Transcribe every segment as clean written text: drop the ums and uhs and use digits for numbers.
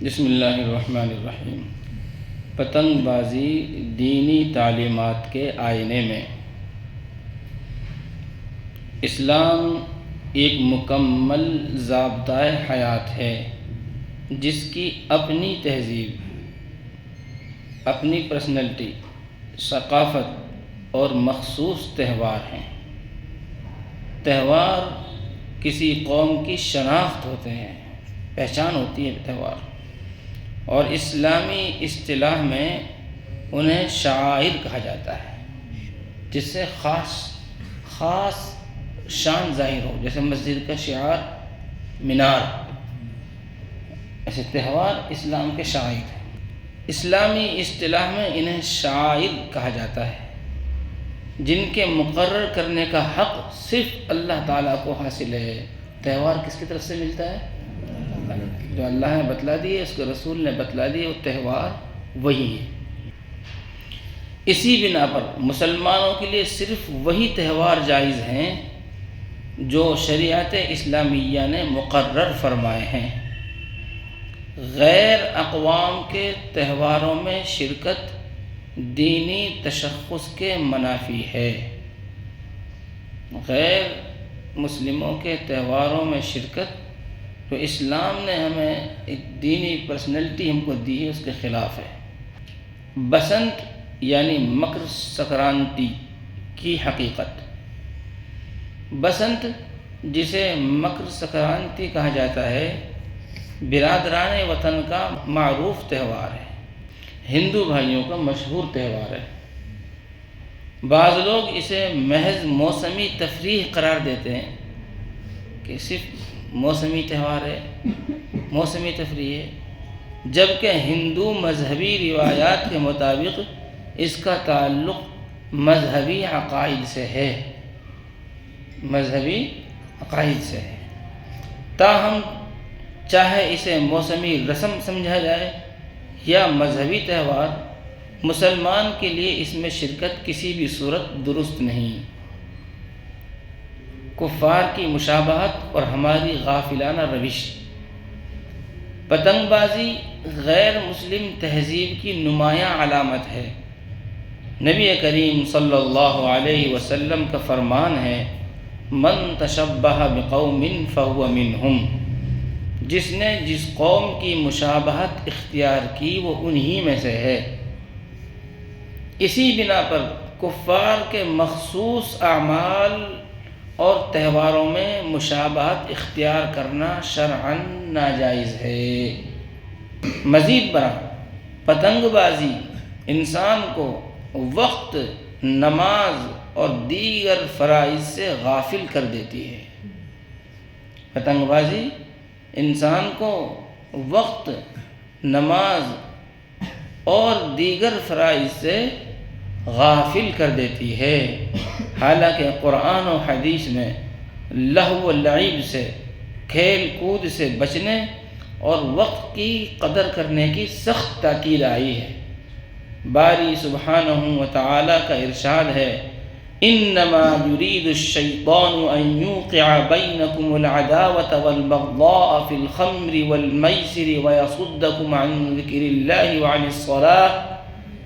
بسم اللہ الرحمن الرحیم۔ پتنگ بازی دینی تعلیمات کے آئینے میں اسلام ایک مکمل ضابطۂ حیات ہے جس کی اپنی تہذیب، اپنی پرسنلٹی، ثقافت اور مخصوص تہوار ہیں۔ تہوار کسی قوم کی شناخت ہوتے ہیں، پہچان ہوتی ہے تہوار، اور اسلامی اصطلاح میں انہیں شعائر کہا جاتا ہے جس سے خاص شان ظاہر ہو، جیسے مسجد کا شعار مینار، ایسے تہوار اسلام کے شعائر ہیں۔ اسلامی اصطلاح میں انہیں شعائر کہا جاتا ہے جن کے مقرر کرنے کا حق صرف اللہ تعالیٰ کو حاصل ہے۔ تہوار کس کی طرف سے ملتا ہے؟ جو اللہ نے بتلا دیے، اس کے رسول نے بتلا دیے، وہ تہوار وہی ہے۔ اسی بنا پر مسلمانوں کے لیے صرف وہی تہوار جائز ہیں جو شریعت اسلامیہ نے مقرر فرمائے ہیں۔ غیر اقوام کے تہواروں میں شرکت دینی تشخص کے منافی ہے۔ غیر مسلموں کے تہواروں میں شرکت تو اسلام نے ہمیں ایک دینی پرسنلٹی ہم کو دی ہے، اس کے خلاف ہے۔ بسنت یعنی مکر سنکرانتی کی حقیقت۔ بسنت جسے مکر سنکرانتی کہا جاتا ہے، برادران وطن کا معروف تہوار ہے، ہندو بھائیوں کا مشہور تہوار ہے۔ بعض لوگ اسے محض موسمی تفریح قرار دیتے ہیں کہ صرف موسمی تہوار ہے، موسمی تفریح ہے، جبکہ ہندو مذہبی روایات کے مطابق اس کا تعلق مذہبی عقائد سے ہے، مذہبی عقائد سے ہے۔ تاہم چاہے اسے موسمی رسم سمجھا جائے یا مذہبی تہوار، مسلمان کے لیے اس میں شرکت کسی بھی صورت درست نہیں۔ کفار کی مشابہت اور ہماری غافلانہ روش۔ پتنگ بازی غیر مسلم تہذیب کی نمایاں علامت ہے۔ نبی کریم صلی اللہ علیہ وسلم کا فرمان ہے، من تشبہ بقوم فہو منہم، جس نے جس قوم کی مشابہت اختیار کی وہ انہی میں سے ہے۔ اسی بنا پر کفار کے مخصوص اعمال اور تہواروں میں مشابہت اختیار کرنا شرعاً ناجائز ہے۔ مزید برآں پتنگ بازی انسان کو وقت، نماز اور دیگر فرائض سے غافل کر دیتی ہے۔ پتنگ بازی انسان کو وقت، نماز اور دیگر فرائض سے غافل کر دیتی ہے، حالانکہ قرآن و حدیث میں لہو و لعب سے، کھیل کود سے بچنے اور وقت کی قدر کرنے کی سخت تاکید آئی ہے۔ باری سبحانہ و تعالیٰ کا ارشاد ہے، انما یرید الشیطان ان یوقع بینکم العداوة والبغضاء فی الخمر والمیسر ویصدکم عن ذکر اللہ وعن الصلاة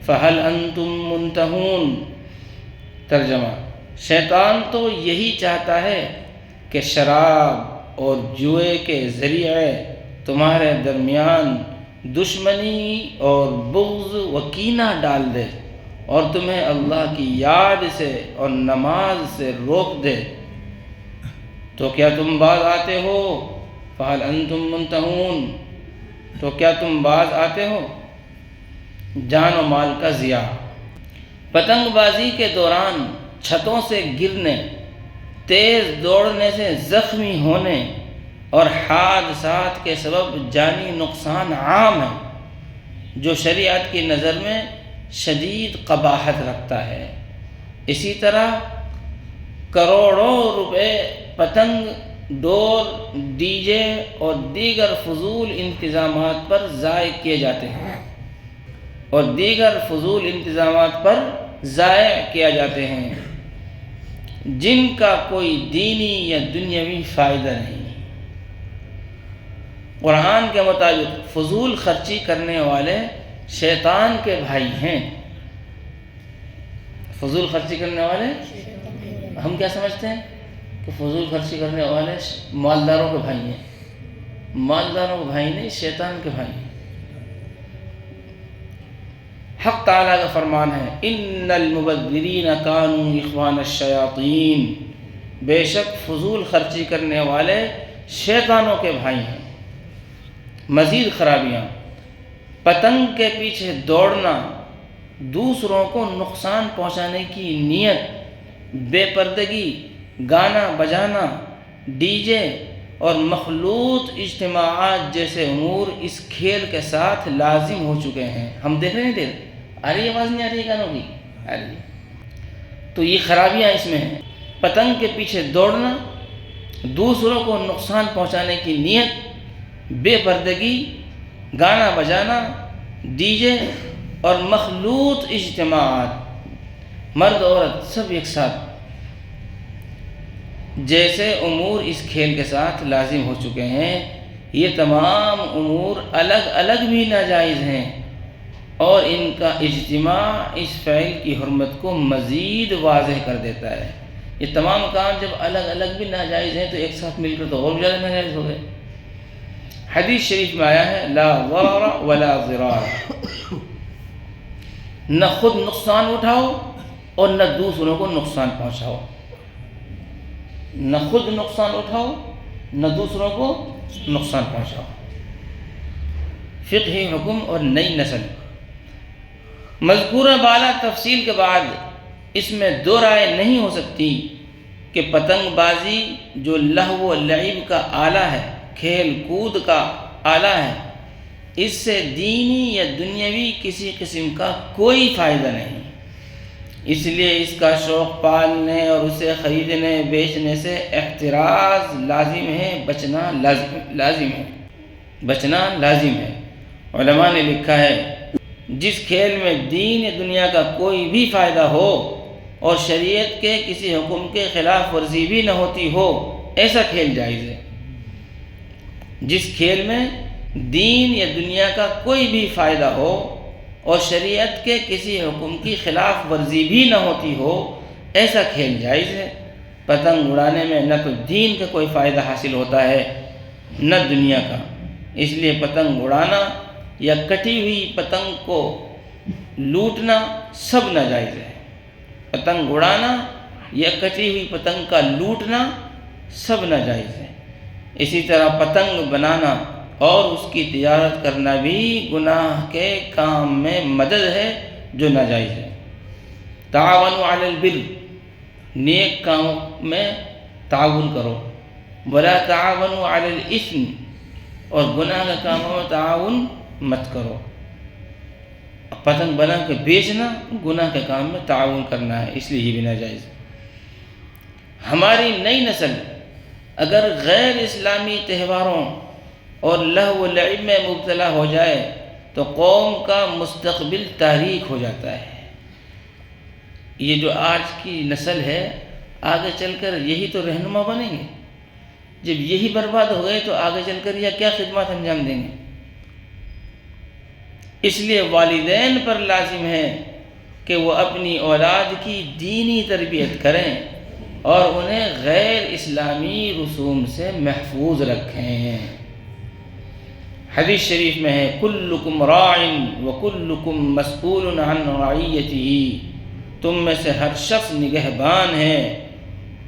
فہل انتم منتہون۔ ترجمہ: شیطان تو یہی چاہتا ہے کہ شراب اور جوئے کے ذریعے تمہارے درمیان دشمنی اور بغض و کینہ ڈال دے اور تمہیں اللہ کی یاد سے اور نماز سے روک دے۔ تو کیا تم باز آتے ہو؟ فہل انتم منتہون، تو کیا تم باز آتے ہو؟ جان و مال کا ضیاع۔ پتنگ بازی کے دوران چھتوں سے گرنے، تیز دوڑنے سے زخمی ہونے اور حادثات کے سبب جانی نقصان عام ہے، جو شریعت کی نظر میں شدید قباحت رکھتا ہے۔ اسی طرح کروڑوں روپے پتنگ، ڈور، ڈی جے اور دیگر فضول انتظامات پر ضائع کیے جاتے ہیں جن کا کوئی دینی یا دنیاوی فائدہ نہیں۔ قرآن کے مطابق فضول خرچی کرنے والے شیطان کے بھائی ہیں۔ فضول خرچی کرنے والے، ہم کیا سمجھتے ہیں کہ فضول خرچی کرنے والے مالداروں کے بھائی ہیں۔ مالداروں کے بھائی نہیں، شیطان کے بھائی ہیں۔ حق تعالیٰ کا فرمان ہے ان المبذرین کانوا اخوان الشیاطین، بے شک فضول خرچی کرنے والے شیطانوں کے بھائی ہیں۔ مزید خرابیاں، پتنگ کے پیچھے دوڑنا، دوسروں کو نقصان پہنچانے کی نیت، بے پردگی، گانا بجانا، ڈی جے اور مخلوط اجتماعات جیسے امور اس کھیل کے ساتھ لازم ہو چکے ہیں۔ ہم دیکھ رہے ہیں، دیر آ رہی آواز نہیں آ رہی گانوں کی؟ آ رہی ہے۔ تو یہ خرابیاں اس میں ہیں، پتنگ کے پیچھے دوڑنا، دوسروں کو نقصان پہنچانے کی نیت، بے پردگی، گانا بجانا، ڈی جے اور مخلوط اجتماعات، مرد عورت سب ایک ساتھ جیسے امور اس کھیل کے ساتھ لازم ہو چکے ہیں۔ یہ تمام امور الگ الگ بھی ناجائز ہیں، اور ان کا اجتماع اس فعل کی حرمت کو مزید واضح کر دیتا ہے۔ یہ تمام کام جب الگ الگ بھی ناجائز ہیں تو ایک ساتھ مل کر تو اور زیادہ ناجائز ہو گئے۔ حدیث شریف میں آیا ہے لا ضرر ولا ضرار، نہ خود نقصان اٹھاؤ اور نہ دوسروں کو نقصان پہنچاؤ۔ نہ خود نقصان اٹھاؤ نہ دوسروں کو نقصان پہنچاؤ۔ فقہی حکم اور نئی نسل۔ مذکورہ بالا تفصیل کے بعد اس میں دو رائے نہیں ہو سکتی کہ پتنگ بازی جو لہو و لعب کا آلہ ہے، کھیل کود کا آلہ ہے، اس سے دینی یا دنیاوی کسی قسم کا کوئی فائدہ نہیں، اس لیے اس کا شوق پالنے اور اسے خریدنے بیچنے سے احتراز لازم ہے، بچنا لازم ہے۔ علماء نے لکھا ہے جس کھیل میں دین یا دنیا کا کوئی بھی فائدہ ہو اور شریعت کے کسی حکم کے خلاف ورزی بھی نہ ہوتی ہو، ایسا کھیل جائز ہے۔ جس کھیل میں دین یا دنیا کا کوئی بھی فائدہ ہو اور شریعت کے کسی حکم کی خلاف ورزی بھی نہ ہوتی ہو، ایسا کھیل جائز ہے۔ پتنگ اڑانے میں نہ تو دین کا کوئی فائدہ حاصل ہوتا ہے نہ دنیا کا، اس لیے پتنگ اڑانا یا کٹی ہوئی پتنگ کو لوٹنا سب ناجائز ہے۔ پتنگ اڑانا یا کٹی ہوئی پتنگ کا لوٹنا سب ناجائز ہے۔ اسی طرح پتنگ بنانا اور اس کی تجارت کرنا بھی گناہ کے کام میں مدد ہے جو ناجائز ہے۔ تعاونوا علی البر، نیک کاموں میں تعاون کرو، ولا تعاونوا علی الاثم، اور گناہ کے کاموں میں تعاون مت کرو۔ پتنگ بنا کے بیچنا گناہ کے کام میں تعاون کرنا ہے، اس لیے یہ بھی ناجائز ہے۔ ہماری نئی نسل اگر غیر اسلامی تہواروں اور لہو و لعب میں مبتلا ہو جائے تو قوم کا مستقبل تاریک ہو جاتا ہے۔ یہ جو آج کی نسل ہے آگے چل کر یہی تو رہنما بنیں گے۔ جب یہی برباد ہو گئے تو آگے چل کر یہ کیا خدمات انجام دیں گے؟ اس لیے والدین پر لازم ہے کہ وہ اپنی اولاد کی دینی تربیت کریں اور انہیں غیر اسلامی رسوم سے محفوظ رکھیں۔ حدیث شریف میں ہے کلکم راع وکلکم مسئول عن رعیتہ، تم میں سے ہر شخص نگہبان ہے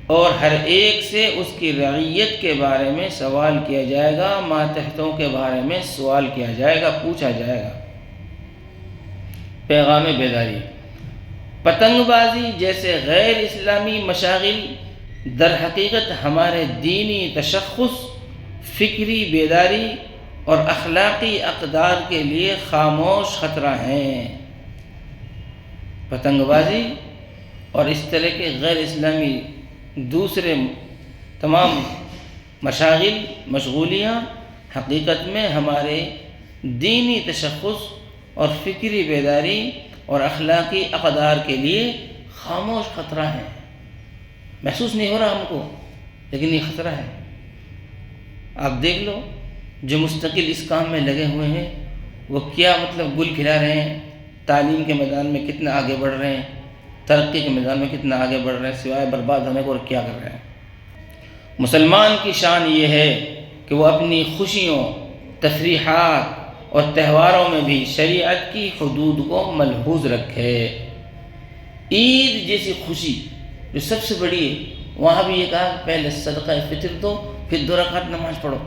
اور ہر ایک سے اس کی رعیت کے بارے میں سوال کیا جائے گا، ماتحتوں کے بارے میں سوال کیا جائے گا، پوچھا جائے گا۔ پیغام بیداری، پتنگ بازی جیسے غیر اسلامی مشاغل در حقیقت ہمارے دینی تشخص، فکری بیداری اور اخلاقی اقدار کے لیے خاموش خطرہ ہیں۔ پتنگ بازی اور اس طرح کے غیر اسلامی دوسرے تمام مشاغل، مشغولیاں حقیقت میں ہمارے دینی تشخص اور فکری بیداری اور اخلاقی اقدار کے لیے خاموش خطرہ ہے۔ محسوس نہیں ہو رہا ہم کو، لیکن یہ خطرہ ہے۔ آپ دیکھ لو جو مستقل اس کام میں لگے ہوئے ہیں وہ کیا مطلب گل کھلا رہے ہیں، تعلیم کے میدان میں کتنا آگے بڑھ رہے ہیں، ترقی کے میدان میں کتنا آگے بڑھ رہے ہیں، سوائے برباد ہونے کو اور کیا کر رہے ہیں۔ مسلمان کی شان یہ ہے کہ وہ اپنی خوشیوں، تفریحات اور تہواروں میں بھی شریعت کی حدود کو ملحوظ رکھے۔ عید جیسی خوشی جو سب سے بڑی ہے، وہاں بھی یہ کہا کہ پہلے صدقہ فطر دو، پھر 2 رکعت نماز پڑھو۔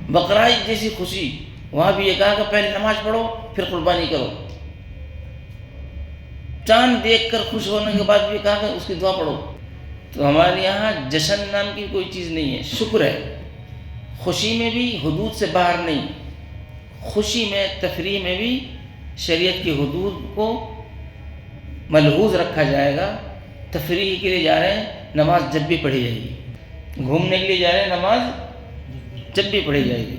بقرعید جیسی خوشی، وہاں بھی یہ کہا کہ پہلے نماز پڑھو پھر قربانی کرو۔ چاند دیکھ کر خوش ہونے کے بعد بھی کہا کہ اس کی دعا پڑھو۔ تو ہمارے یہاں جشن نام کی کوئی چیز نہیں ہے، شکر ہے۔ خوشی میں بھی حدود سے باہر نہیں، خوشی میں تفریح میں بھی شریعت کی حدود کو ملحوظ رکھا جائے گا۔ تفریح کے لیے جا رہے ہیں، نماز جب بھی پڑھی جائے گی۔ گھومنے کے لیے جا رہے ہیں، نماز جب بھی پڑھی جائے گی۔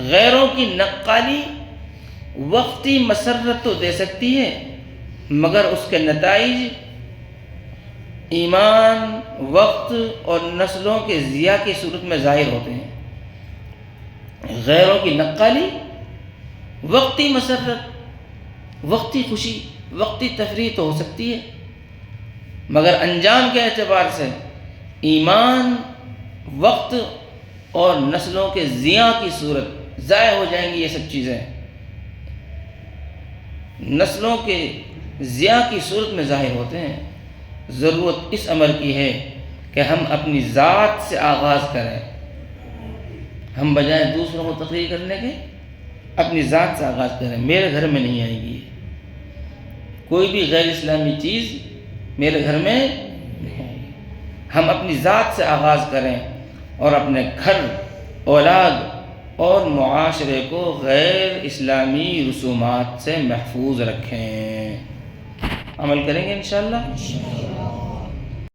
غیروں کی نقالی وقتی مسرت تو دے سکتی ہے، مگر اس کے نتائج ایمان، وقت اور نسلوں کے ضیاع کی صورت میں ظاہر ہوتے ہیں۔ غیروں کی نقالی وقتی مسرت، وقتی خوشی، وقتی تفریح تو ہو سکتی ہے، مگر انجام کے اعتبار سے ایمان، وقت اور نسلوں کے ضیاع کی صورت ضائع ہو جائیں گی۔ یہ سب چیزیں نسلوں کے ضیاع کی صورت میں ظاہر ہوتے ہیں۔ ضرورت اس امر کی ہے کہ ہم اپنی ذات سے آغاز کریں، ہم بجائے دوسروں کو تقریر کرنے کے اپنی ذات سے آغاز کریں۔ میرے گھر میں نہیں آئے گی کوئی بھی غیر اسلامی چیز، میرے گھر میں نہیں آئے گی۔ ہم اپنی ذات سے آغاز کریں اور اپنے گھر، اولاد اور معاشرے کو غیر اسلامی رسومات سے محفوظ رکھیں۔ عمل کریں گے انشاءاللہ۔